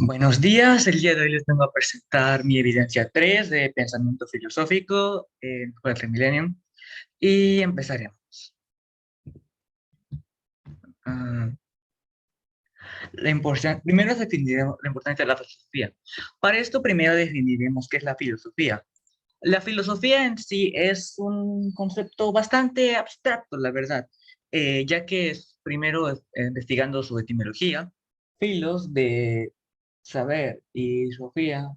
Buenos días, el día de hoy les vengo a presentar mi evidencia 3 de pensamiento filosófico en Cuatro Millennium y empezaremos. Ah, primero definiremos la importancia de la filosofía. Para esto primero definiremos qué es la filosofía. La filosofía en sí es un concepto bastante abstracto, la verdad, ya que es primero investigando su etimología, filos de saber y sofía,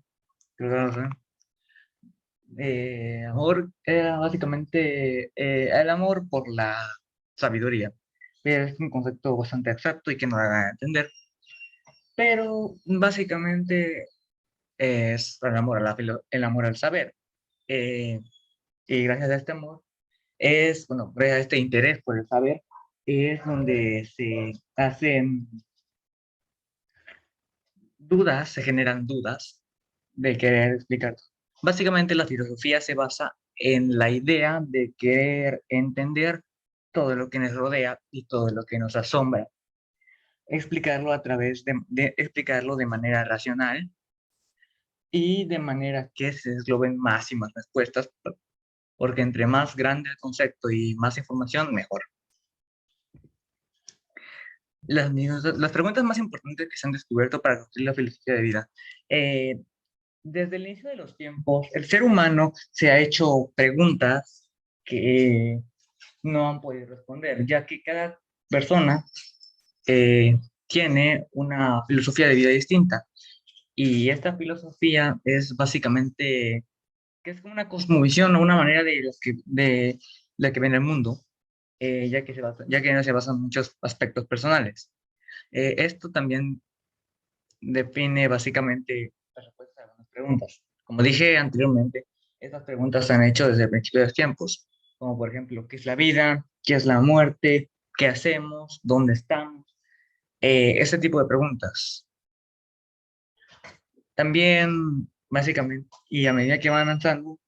amor era básicamente el amor por la sabiduría. Es un concepto bastante abstracto y que no da a entender, pero básicamente es el amor, el amor al saber. Eh, y gracias a este amor, bueno, gracias a este interés por el saber, es donde se hacen dudas, se generan dudas de querer explicar. Básicamente la filosofía se basa en la idea de querer entender todo lo que nos rodea y todo lo que nos asombra. Explicarlo a través de explicarlo de manera racional y de manera que se desgloben más y más respuestas, porque entre más grande el concepto y más información, mejor. Las preguntas más importantes que se han descubierto para construir la filosofía de vida. Eh, Desde el inicio de los tiempos, el ser humano se ha hecho preguntas que no han podido responder, ya que cada persona tiene una filosofía de vida distinta. Y esta filosofía es básicamente, que es como una cosmovisión o una manera de la que ven el mundo, ya que no se basa en muchos aspectos personales. Esto también define básicamente la respuesta a algunas preguntas. Como dije anteriormente, estas preguntas se han hecho desde el principio de los tiempos, como por ejemplo, ¿qué es la vida? ¿Qué es la muerte? ¿Qué hacemos? ¿Dónde estamos? Ese tipo de preguntas. También, básicamente, y a medida que van avanzando,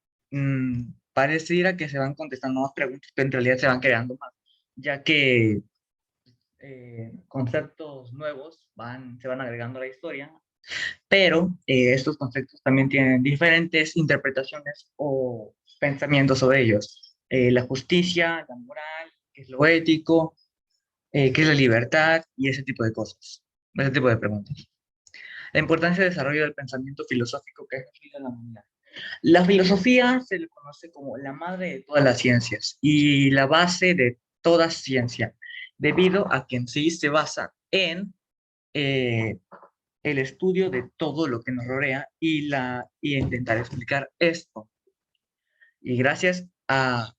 pareciera que se van contestando más preguntas, pero en realidad se van creando más, ya que conceptos nuevos se van agregando a la historia, pero estos conceptos también tienen diferentes interpretaciones o pensamientos sobre ellos. La justicia, la moral, qué es lo ético, qué es la libertad y ese tipo de cosas, ese tipo de preguntas. La importancia del desarrollo del pensamiento filosófico que ha ejercido la humanidad. La filosofía se le conoce como la madre de todas las ciencias y la base de toda ciencia, debido a que en sí se basa en eh, el estudio de todo lo que nos rodea y intentar explicar esto. Y gracias a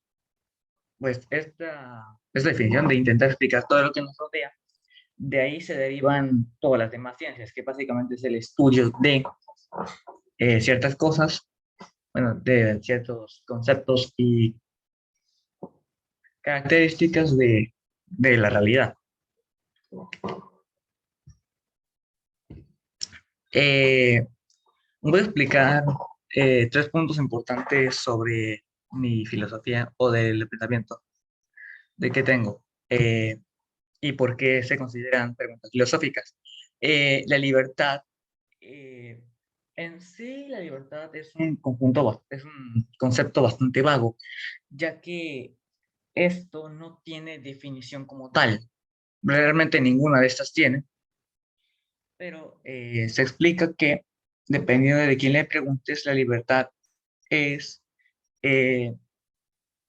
pues, esta definición de intentar explicar todo lo que nos rodea, de ahí se derivan todas las demás ciencias, que básicamente es el estudio de ciertas cosas, bueno, de ciertos conceptos y características de la realidad. Eh, Voy a explicar tres puntos importantes sobre mi filosofía o del pensamiento de que tengo y por qué se consideran preguntas filosóficas. La libertad, eh, en sí, la libertad es un es un concepto bastante vago, ya que esto no tiene definición como tal. Realmente ninguna de estas tiene, pero se explica que dependiendo de quién le preguntes, la libertad es eh,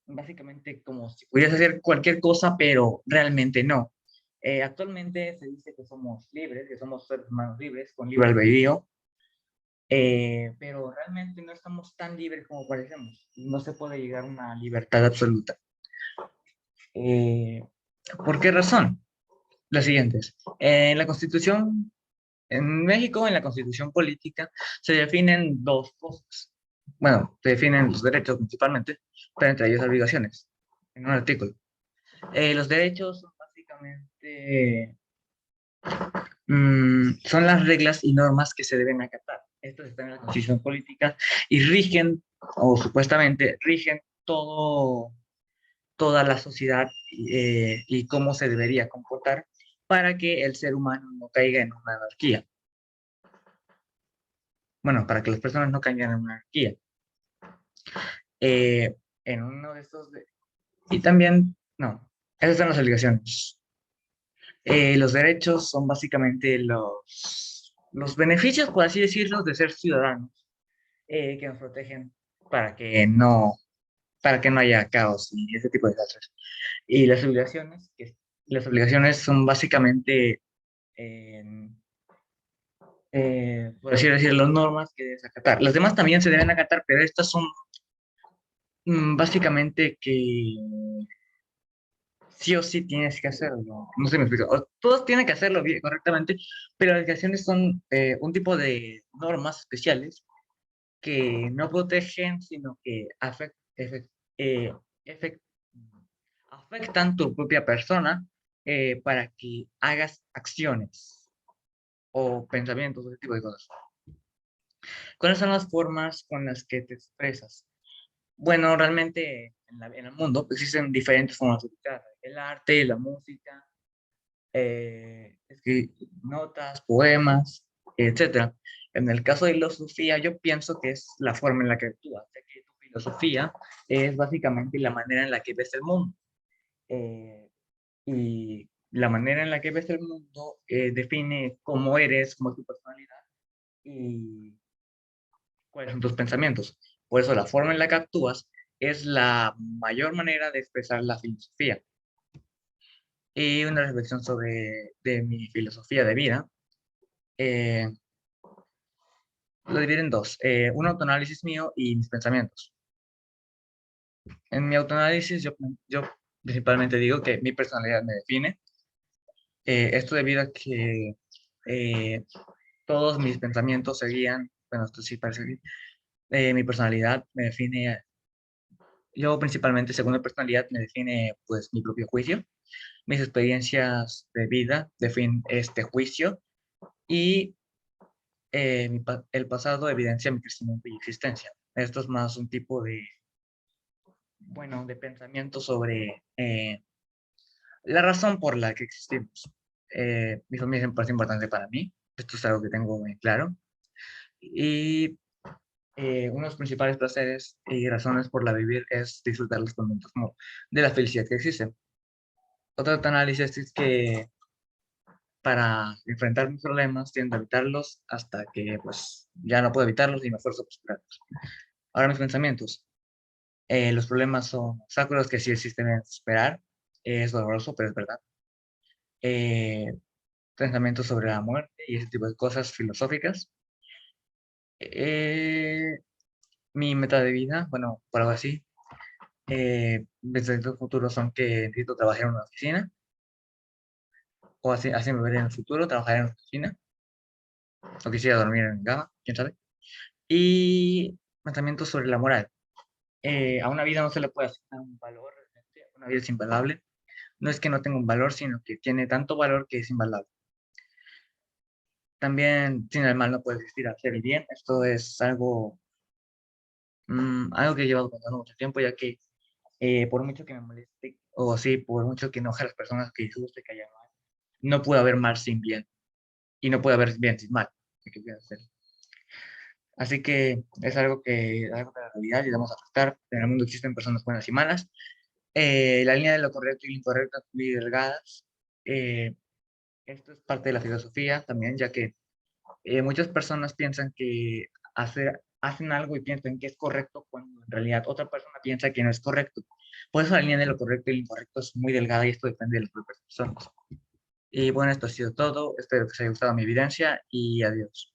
básicamente como si pudieras hacer cualquier cosa, pero realmente no. Actualmente se dice que somos libres, que somos seres humanos libres, con libre albedrío, pero realmente no estamos tan libres como parecemos. No se puede llegar a una libertad absoluta. Eh, ¿Por qué razón? Las siguientes. En la Constitución, en México, en la Constitución política, se definen dos cosas. Bueno, se definen los derechos principalmente, pero entre ellos obligaciones, en un artículo. Los derechos son básicamente son las reglas y normas que se deben acatar. Estas están en la Constitución política y rigen, o supuestamente rigen toda la sociedad y cómo se debería comportar para que el ser humano no caiga en una anarquía. bueno, para que las personas no caigan en una anarquía. Eh, en uno de estos, y también, no, esas son las obligaciones. Los derechos son básicamente los beneficios, por así decirlo, de ser ciudadanos, que nos protegen para que no, para que no haya caos y ese tipo de desastres. Y las obligaciones son básicamente, eh, por así decirlo, las normas que debes acatar. Las demás también se deben acatar, pero estas son básicamente que sí o sí tienes que hacerlo. No sé si me explico. Todos tienen que hacerlo bien, correctamente, pero las obligaciones son un tipo de normas especiales que no protegen, sino que eh, efect- afectan tu propia persona para que hagas acciones o pensamientos, ese tipo de cosas. ¿Cuáles son las formas con las que te expresas? Bueno, realmente en el mundo existen diferentes formas de expresar. El arte, la música, escribir notas, poemas, etcétera. En el caso de la filosofía, yo pienso que es la forma en la que actúas, ya que tu filosofía es básicamente la manera en la que ves el mundo. Eh, y la manera en la que ves el mundo define cómo eres, cómo es tu personalidad y cuáles son tus pensamientos. Por eso la forma en la que actúas es la mayor manera de expresar la filosofía. Y una reflexión sobre de mi filosofía de vida. eh, lo divido en dos, un autoanálisis mío y mis pensamientos. En mi autoanálisis yo principalmente digo que mi personalidad me define. Esto debido a que eh, todos mis pensamientos seguían, bueno, esto sí parece que mi personalidad me define, yo principalmente según mi personalidad me define pues mi propio juicio, mis experiencias de vida definen este juicio y el pasado evidencia mi crecimiento y existencia. Esto es más un tipo de, bueno, de pensamiento sobre la razón por la que existimos. Mi familia siempre es importante para mí, esto es algo que tengo muy claro. Y uno de los principales placeres y razones por la vivir es disfrutar los momentos como de la felicidad que existe. Otro análisis es que para enfrentar mis problemas tiendo a evitarlos hasta que pues ya no puedo evitarlos y me esfuerzo por superarlos. Ahora mis pensamientos. Los problemas son obstáculos que sí existen en esperar. Es doloroso, pero es verdad. Eh, Pensamientos sobre la muerte y ese tipo de cosas filosóficas. Eh, Mi meta de vida, bueno, por algo así, mis proyectos futuros son que necesito trabajar en una oficina, o así me veré en el futuro, trabajar en una oficina, o quisiera dormir en mi cama, quién sabe. Y pensamientos sobre la moral. A una vida no se le puede asignar un valor, realmente, una vida es invaluable. No es que no tenga un valor, sino que tiene tanto valor que es invaluable. También sin el mal no puede existir hacer el bien. Esto es algo que he llevado pensando mucho tiempo, ya que por mucho que me moleste, o así, por mucho que enoje a las personas que disguste que haya mal, no puede haber mal sin bien, y no puede haber bien sin mal. ¿Qué voy a hacer? Así que es algo de la realidad y debemos aceptar. En el mundo existen personas buenas y malas. La línea de lo correcto y lo incorrecto son muy delgadas. Eh, Esto es parte de la filosofía también, ya que muchas personas piensan que hacen algo y piensan que es correcto cuando en realidad otra persona piensa que no es correcto. Por eso la línea de lo correcto y lo incorrecto es muy delgada y esto depende de las propias personas. Y bueno, esto ha sido todo. Espero que os haya gustado mi evidencia y adiós.